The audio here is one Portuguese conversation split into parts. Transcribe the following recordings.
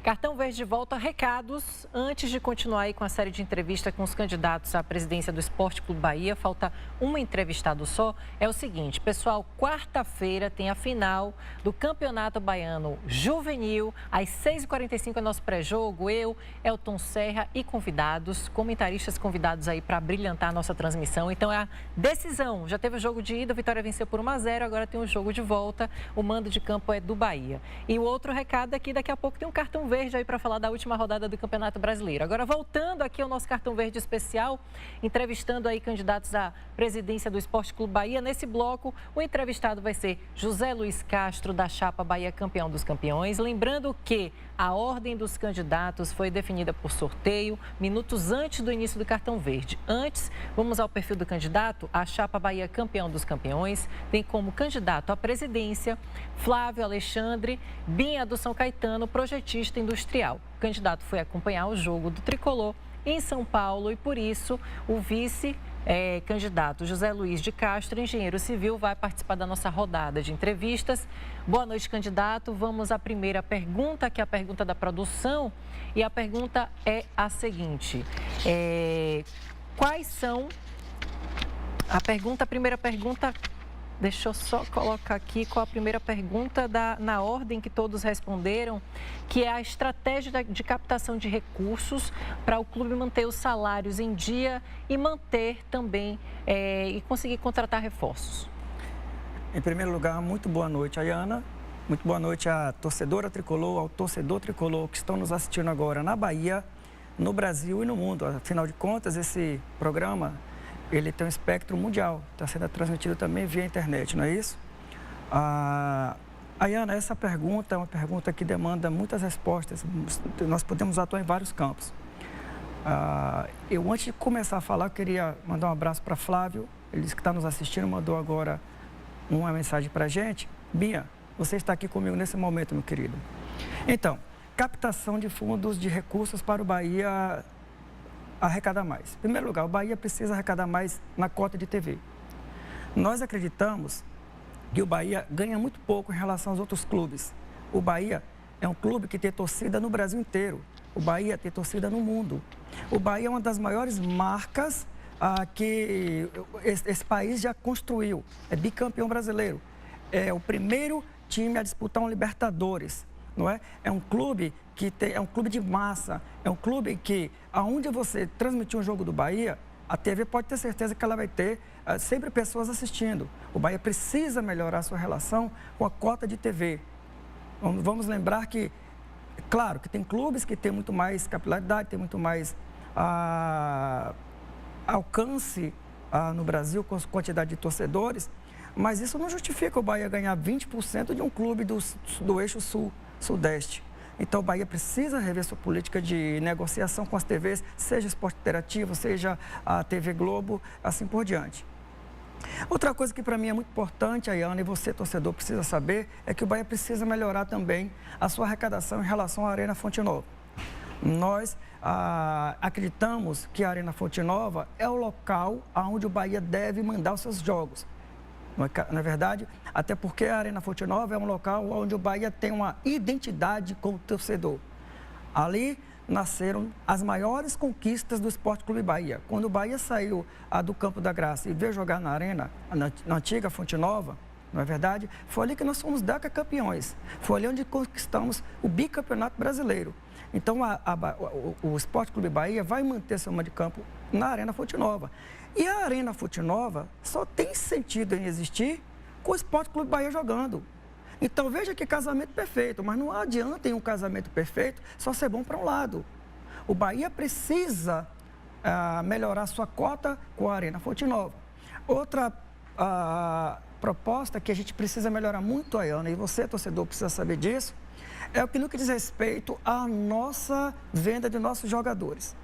Cartão Verde de volta, recados. Antes de continuar aí com a série de entrevistas com os candidatos à presidência do Esporte Clube Bahia, falta um entrevistado só. É o seguinte, pessoal, quarta-feira tem a final do Campeonato Baiano Juvenil. Às 6h45 é nosso pré-jogo. Eu, Elton Serra e convidados, comentaristas convidados aí para brilhantar a nossa transmissão. Então é a decisão. Já teve o jogo de ida, a Vitória venceu por 1-0, agora tem o jogo de volta. O mando de campo é do Bahia. E o outro recado é que daqui a pouco tem um cartão verde aí para falar da última rodada do Campeonato Brasileiro. Agora, voltando aqui ao nosso cartão verde especial, entrevistando aí candidatos à presidência do Esporte Clube Bahia. Nesse bloco, o entrevistado vai ser José Luiz Castro, da chapa Bahia Campeão dos Campeões. Lembrando que a ordem dos candidatos foi definida por sorteio, minutos antes do início do cartão verde. Antes, vamos ao perfil do candidato. A chapa Bahia Campeão dos Campeões tem como candidato à presidência Flávio Alexandre Binha do São Caetano, projetista industrial. O candidato foi acompanhar o jogo do Tricolor em São Paulo e, por isso, o vice-candidato José Luiz de Castro, engenheiro civil, vai participar da nossa rodada de entrevistas. Boa noite, candidato. Vamos à primeira pergunta, que é a pergunta da produção. E a pergunta é a seguinte: quais são... A primeira pergunta... Deixa eu só colocar aqui qual a primeira pergunta na ordem que todos responderam, que é a estratégia de captação de recursos para o clube manter os salários em dia e manter também e conseguir contratar reforços. Em primeiro lugar, muito boa noite, Ayana. Muito boa noite à torcedora tricolor, ao torcedor tricolor que estão nos assistindo agora na Bahia, no Brasil e no mundo. Afinal de contas, esse programa... ele tem um espectro mundial, está sendo transmitido também via internet, não é isso? Ayana, essa pergunta é uma pergunta que demanda muitas respostas. Nós podemos atuar em vários campos. Antes de começar a falar, eu queria mandar um abraço para Flávio. Ele disse que está nos assistindo, mandou agora uma mensagem para a gente. Binha, você está aqui comigo nesse momento, meu querido. Então, captação de fundos de recursos para o Bahia... arrecadar mais. Em primeiro lugar, o Bahia precisa arrecadar mais na cota de TV. Nós acreditamos que o Bahia ganha muito pouco em relação aos outros clubes. O Bahia é um clube que tem torcida no Brasil inteiro. O Bahia tem torcida no mundo. O Bahia é uma das maiores marcas que esse país já construiu. É bicampeão brasileiro. É o primeiro time a disputar um Libertadores. Não é? É um clube é um clube de massa, é um clube que, aonde você transmitir um jogo do Bahia, a TV pode ter certeza que ela vai ter sempre pessoas assistindo. O Bahia precisa melhorar a sua relação com a cota de TV. Vamos lembrar que, claro, que tem clubes que têm muito mais capilaridade, tem muito mais alcance no Brasil com a quantidade de torcedores, mas isso não justifica o Bahia ganhar 20% de um clube do eixo sul-sudeste. Então, o Bahia precisa rever sua política de negociação com as TVs, seja Esporte Interativo, seja a TV Globo, assim por diante. Outra coisa que para mim é muito importante, Ayana, e você, torcedor, precisa saber, é que o Bahia precisa melhorar também a sua arrecadação em relação à Arena Fonte Nova. Nós acreditamos que a Arena Fonte Nova é o local onde o Bahia deve mandar os seus jogos. Na verdade, até porque a Arena Fonte Nova é um local onde o Bahia tem uma identidade como torcedor. Ali nasceram as maiores conquistas do Esporte Clube Bahia. Quando o Bahia saiu do Campo da Graça e veio jogar na Arena, na antiga Fonte Nova, não é verdade? Foi ali que nós fomos decacampeões. Foi ali onde conquistamos o bicampeonato brasileiro. Então, o Esporte Clube Bahia vai manter seu mando de campo na Arena Fonte Nova. E a Arena Fonte Nova só tem sentido em existir com o Esporte Clube Bahia jogando. Então, veja que casamento perfeito, mas não adianta em um casamento perfeito só ser bom para um lado. O Bahia precisa melhorar sua cota com a Arena Fonte Nova. Outra proposta que a gente precisa melhorar muito, Ayana, e você, torcedor, precisa saber disso, é o que no que diz respeito à nossa venda de nossos jogadores.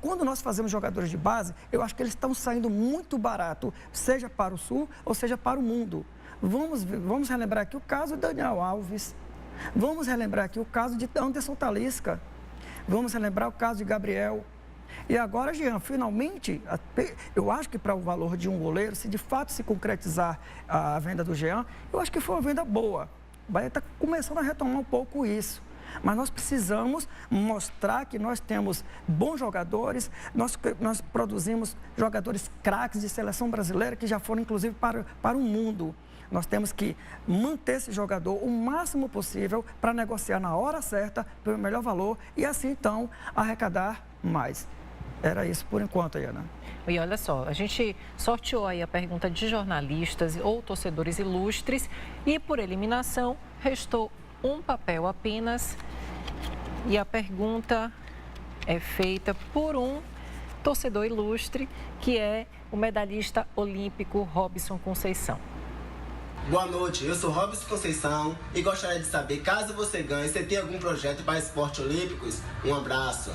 Quando nós fazemos jogadores de base, eu acho que eles estão saindo muito barato, seja para o Sul ou seja para o mundo. Vamos relembrar aqui o caso de Daniel Alves, vamos relembrar aqui o caso de Anderson Talisca, vamos relembrar o caso de Gabriel. E agora, Jean, finalmente, eu acho que para o valor de um goleiro, se de fato se concretizar a venda do Jean, eu acho que foi uma venda boa. O Bahia está começando a retomar um pouco isso. mas nós precisamos mostrar que nós temos bons jogadores, nós produzimos jogadores craques de seleção brasileira que já foram, inclusive, para o mundo. Nós temos que manter esse jogador o máximo possível para negociar na hora certa, pelo melhor valor e assim, então, arrecadar mais. Era isso por enquanto, Ana. E olha só, a gente sorteou aí a pergunta de jornalistas ou torcedores ilustres e, por eliminação, restou um papel apenas. E a pergunta é feita por um torcedor ilustre, que é o medalhista olímpico Robson Conceição. Boa noite, eu sou Robson Conceição e gostaria de saber, caso você ganhe, você tem algum projeto para esportes olímpicos? Um abraço.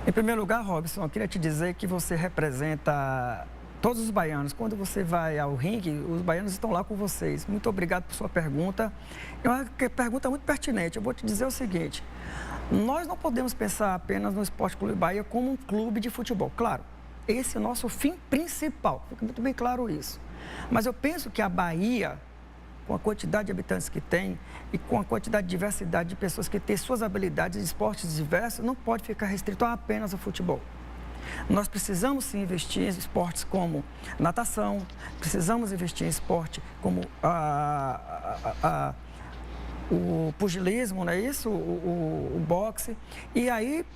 Em primeiro lugar, Robson, eu queria te dizer que você representa todos os baianos. Quando você vai ao ringue, os baianos estão lá com vocês. Muito obrigado por sua pergunta. É uma pergunta muito pertinente. Eu vou te dizer o seguinte, nós não podemos pensar apenas no Esporte Clube Bahia como um clube de futebol. Claro, esse é o nosso fim principal, fica muito bem claro isso. Mas eu penso que a Bahia, com a quantidade de habitantes que tem e com a quantidade de diversidade de pessoas que têm suas habilidades de esportes diversos, não pode ficar restrito a apenas ao futebol. Nós precisamos sim investir em esportes como natação, precisamos investir em esporte como o pugilismo, não é isso? O boxe. E aí,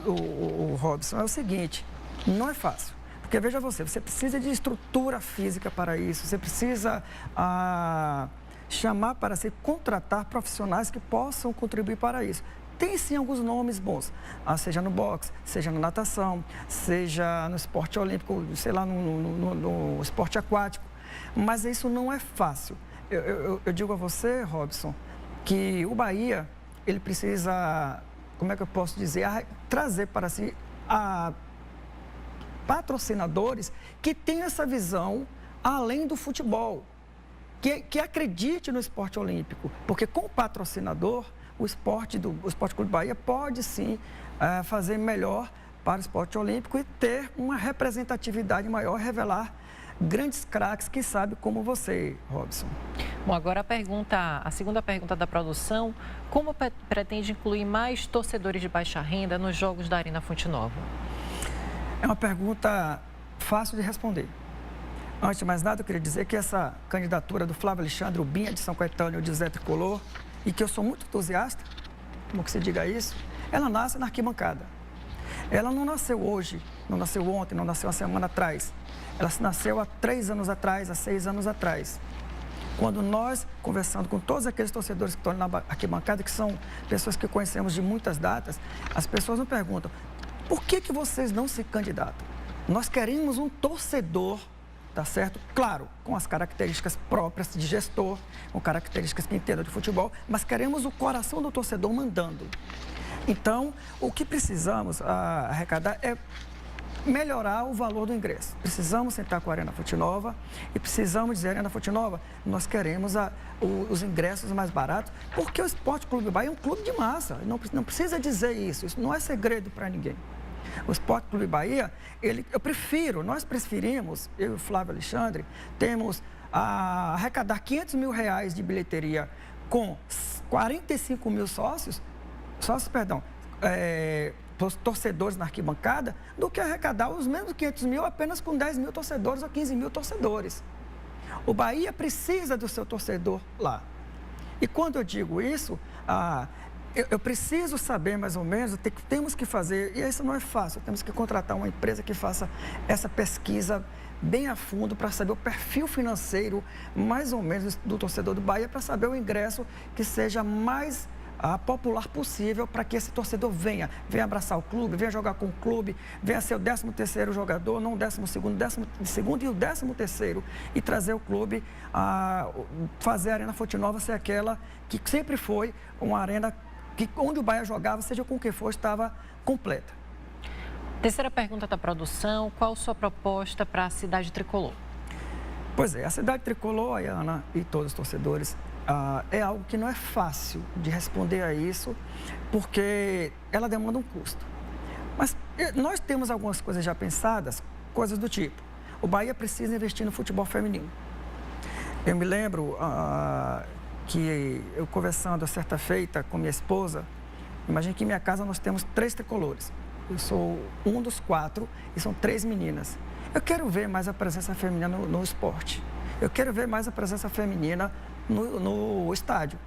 o Robson, é o seguinte, não é fácil. Porque veja você precisa de estrutura física para isso, você precisa chamar para se contratar profissionais que possam contribuir para isso. Tem sim alguns nomes bons, seja no boxe, seja na natação, seja no esporte olímpico, sei lá, no esporte aquático, mas isso não é fácil. Eu digo a você, Robson, que o Bahia, ele precisa, como é que eu posso dizer, trazer para si patrocinadores que tenham essa visão além do futebol, que acredite no esporte olímpico, porque com o patrocinador, o Esporte Clube Bahia pode sim fazer melhor para o esporte olímpico e ter uma representatividade maior, revelar grandes craques que sabem como você, Robson. Bom, agora a segunda pergunta da produção, como pretende incluir mais torcedores de baixa renda nos jogos da Arena Fonte Nova? É uma pergunta fácil de responder. Antes de mais nada, eu queria dizer que essa candidatura do Flávio Alexandre, o Binha de São Caetano e o de Zé Tricolor, e que eu sou muito entusiasta, como que se diga isso, ela nasce na arquibancada. Ela não nasceu hoje, não nasceu ontem, não nasceu uma semana atrás. Ela nasceu há 3 anos atrás, há 6 anos atrás. Quando nós, conversando com todos aqueles torcedores que estão na arquibancada, que são pessoas que conhecemos de muitas datas, as pessoas nos perguntam, por que vocês não se candidatam? Nós queremos um torcedor, tá certo? Claro, com as características próprias de gestor, com características que entendam de futebol, mas queremos o coração do torcedor mandando. Então, o que precisamos arrecadar é melhorar o valor do ingresso. Precisamos sentar com a Arena Fonte Nova e precisamos dizer, Arena Fonte Nova, nós queremos os ingressos mais baratos, porque o Esporte Clube Bahia é um clube de massa, não precisa dizer isso não é segredo para ninguém. O Esporte Clube Bahia, nós preferimos, eu e o Flávio Alexandre, temos a arrecadar R$500 mil de bilheteria com 45 mil torcedores na arquibancada, do que arrecadar os mesmos 500 mil apenas com 10 mil torcedores ou 15 mil torcedores. O Bahia precisa do seu torcedor lá. E quando eu digo isso, eu preciso saber mais ou menos, temos que fazer, e isso não é fácil, temos que contratar uma empresa que faça essa pesquisa bem a fundo para saber o perfil financeiro, mais ou menos, do torcedor do Bahia, para saber o ingresso que seja mais popular possível para que esse torcedor venha abraçar o clube, venha jogar com o clube, venha ser o 13º jogador, não o 12º e o 13º, e trazer o clube fazer a Arena Fonte Nova ser aquela que sempre foi uma arena que onde o Bahia jogava, seja com quem for, estava completa. Terceira pergunta da produção, qual sua proposta para a cidade tricolor? Pois é, a cidade tricolor, Ana e todos os torcedores, é algo que não é fácil de responder a isso, porque ela demanda um custo. Mas nós temos algumas coisas já pensadas, coisas do tipo, o Bahia precisa investir no futebol feminino. Eu me lembro que eu conversando certa feita com minha esposa, imagine que em minha casa nós temos 3 tricolores. Eu sou um dos 4 e são 3 meninas. Eu quero ver mais a presença feminina no esporte. Eu quero ver mais a presença feminina no estádio.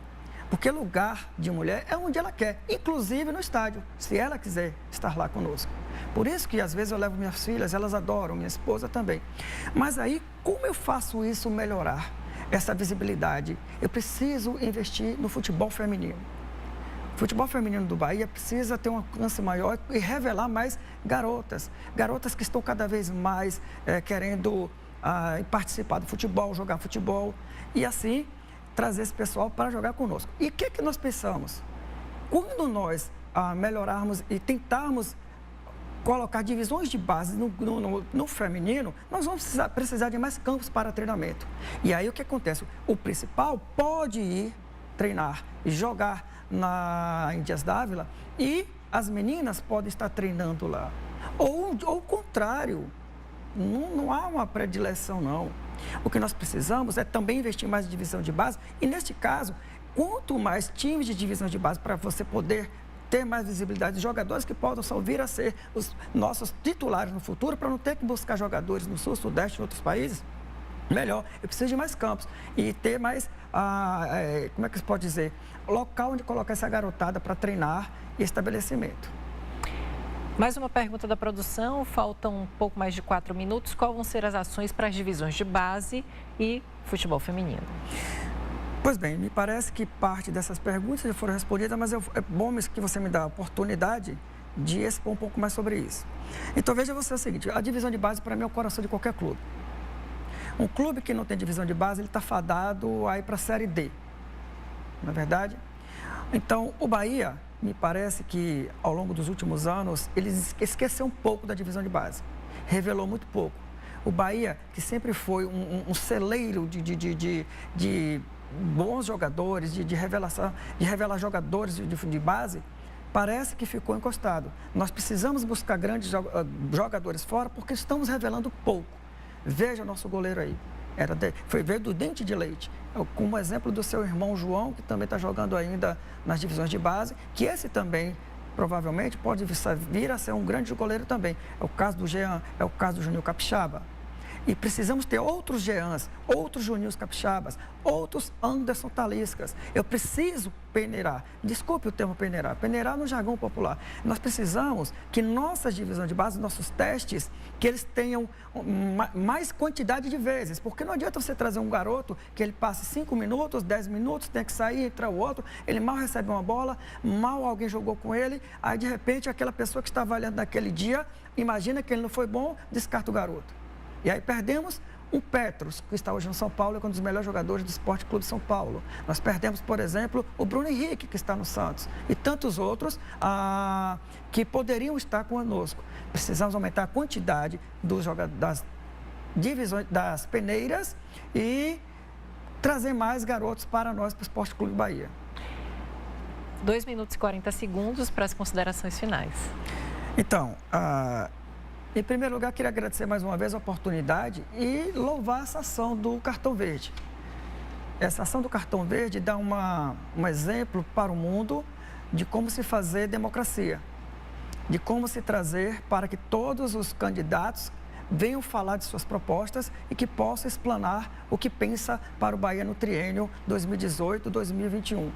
Porque lugar de mulher é onde ela quer, inclusive no estádio, se ela quiser estar lá conosco. Por isso que às vezes eu levo minhas filhas, elas adoram, minha esposa também. Mas aí, como eu faço isso melhorar essa visibilidade? Eu preciso investir no futebol feminino. O futebol feminino do Bahia precisa ter um alcance maior e revelar mais garotas. Garotas que estão cada vez mais querendo participar do futebol, jogar futebol e assim trazer esse pessoal para jogar conosco. E o que nós pensamos? Quando nós melhorarmos e tentarmos colocar divisões de base no feminino, nós vamos precisar de mais campos para treinamento. E aí o que acontece? O principal pode ir treinar e jogar em Dias Dávila e as meninas podem estar treinando lá. Ou o contrário, não há uma predileção não. O que nós precisamos é também investir mais em divisão de base e, neste caso, quanto mais times de divisão de base para você poder ter mais visibilidade de jogadores que possam vir a ser os nossos titulares no futuro, para não ter que buscar jogadores no Sul, Sudeste e outros países, melhor. Eu preciso de mais campos e ter mais, como é que se pode dizer, local onde colocar essa garotada para treinar e estabelecimento. Mais uma pergunta da produção, faltam um pouco mais de 4 minutos. Quais vão ser as ações para as divisões de base e futebol feminino? Pois bem, me parece que parte dessas perguntas já foram respondidas, mas é bom que você me dá a oportunidade de expor um pouco mais sobre isso. Então, veja você o seguinte, a divisão de base para mim é o coração de qualquer clube. Um clube que não tem divisão de base, ele está fadado a ir para a Série D, não é verdade? Então, o Bahia, me parece que ao longo dos últimos anos, ele esqueceu um pouco da divisão de base, revelou muito pouco. O Bahia, que sempre foi um celeiro de bons jogadores, de revelar jogadores de base, parece que ficou encostado. Nós precisamos buscar grandes jogadores fora porque estamos revelando pouco. Veja o nosso goleiro aí. Veio do Dente de Leite, como exemplo do seu irmão João, que também está jogando ainda nas divisões de base, que esse também provavelmente pode vir a ser um grande goleiro também. É o caso do Jean, é o caso do Juninho Capixaba. E precisamos ter outros Jeans, outros Juninhos Capixabas, outros Anderson Taliscas. Eu preciso peneirar, desculpe o termo peneirar, peneirar no jargão popular. Nós precisamos que nossas divisões de base, nossos testes, que eles tenham mais quantidade de vezes. Porque não adianta você trazer um garoto que ele passe 5 minutos, 10 minutos, tem que sair, entra o outro, ele mal recebe uma bola, mal alguém jogou com ele, aí de repente aquela pessoa que está avaliando naquele dia, imagina que ele não foi bom, descarta o garoto. E aí perdemos o Petros, que está hoje no São Paulo, é um dos melhores jogadores do Esporte Clube São Paulo. Nós perdemos, por exemplo, o Bruno Henrique, que está no Santos, e tantos outros que poderiam estar conosco. Precisamos aumentar a quantidade das divisões, das peneiras e trazer mais garotos para nós, para o Esporte Clube Bahia. 2 minutos e 40 segundos para as considerações finais. Então, em primeiro lugar, queria agradecer mais uma vez a oportunidade e louvar essa ação do Cartão Verde. Essa ação do Cartão Verde dá um exemplo para o mundo de como se fazer democracia, de como se trazer para que todos os candidatos venham falar de suas propostas e que possam explanar o que pensa para o Bahia no triênio 2018-2021.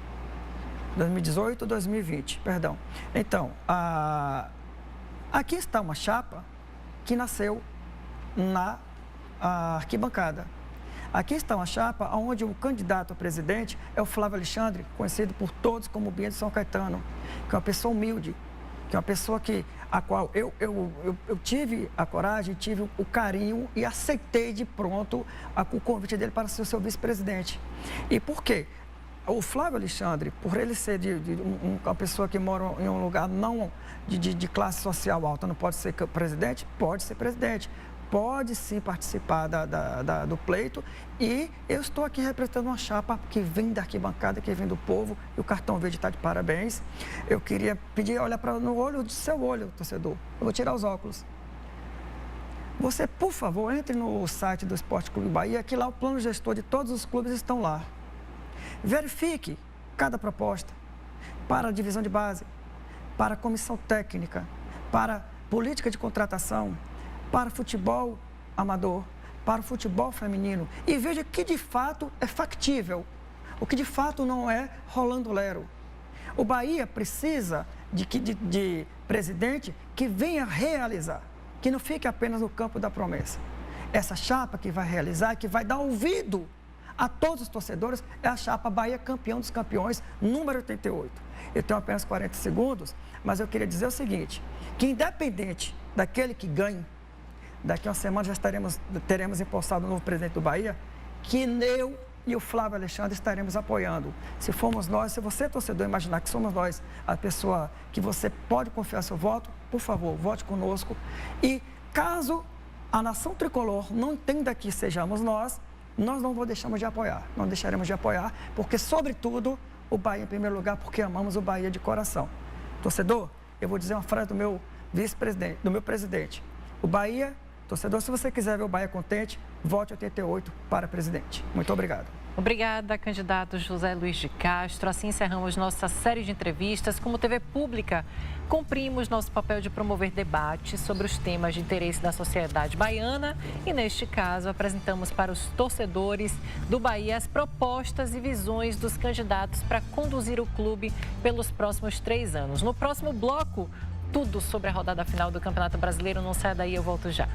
2018-2020, perdão. Então, aqui está uma chapa que nasceu na arquibancada. Aqui está uma chapa onde o candidato a presidente é o Flávio Alexandre, conhecido por todos como Binha de São Caetano, que é uma pessoa humilde, que é uma pessoa a qual eu tive a coragem, tive o carinho e aceitei de pronto o convite dele para ser o seu vice-presidente. E por quê? O Flávio Alexandre, por ele ser uma pessoa que mora em um lugar não de classe social alta, não pode ser presidente? Pode ser presidente. Pode sim participar do pleito. E eu estou aqui representando uma chapa que vem da arquibancada, que vem do povo, e o Cartão Verde está de parabéns. Eu queria pedir, olhar no olho do seu olho, torcedor. Eu vou tirar os óculos. Você, por favor, entre no site do Esporte Clube Bahia, que lá o plano gestor de todos os clubes estão lá. verifique cada proposta para a divisão de base, para a comissão técnica, para política de contratação, para futebol amador, para o futebol feminino e veja que de fato é factível, o que de fato não é rolando lero. O Bahia precisa de presidente que venha realizar, que não fique apenas no campo da promessa. Essa chapa que vai realizar, que vai dar ouvido a todos os torcedores, é a chapa Bahia Campeão dos Campeões, número 88. Eu tenho apenas 40 segundos, mas eu queria dizer o seguinte, que independente daquele que ganhe, daqui a uma semana já teremos empossado o novo presidente do Bahia, que eu e o Flávio Alexandre estaremos apoiando. Se formos nós, se você, torcedor, imaginar que somos nós a pessoa que você pode confiar seu voto, por favor, vote conosco. E caso a nação tricolor não entenda que sejamos nós não deixamos de apoiar. Não deixaremos de apoiar, porque, sobretudo, o Bahia em primeiro lugar, porque amamos o Bahia de coração. Torcedor, eu vou dizer uma frase do meu vice-presidente, do meu presidente. O Bahia, torcedor, se você quiser ver o Bahia contente, vote 88 para presidente. Muito obrigado. Obrigada, candidato José Luiz de Castro. Assim encerramos nossa série de entrevistas. Como TV pública, cumprimos nosso papel de promover debates sobre os temas de interesse da sociedade baiana e, neste caso, apresentamos para os torcedores do Bahia as propostas e visões dos candidatos para conduzir o clube pelos próximos 3 anos. No próximo bloco, tudo sobre a rodada final do Campeonato Brasileiro. Não saia daí, eu volto já.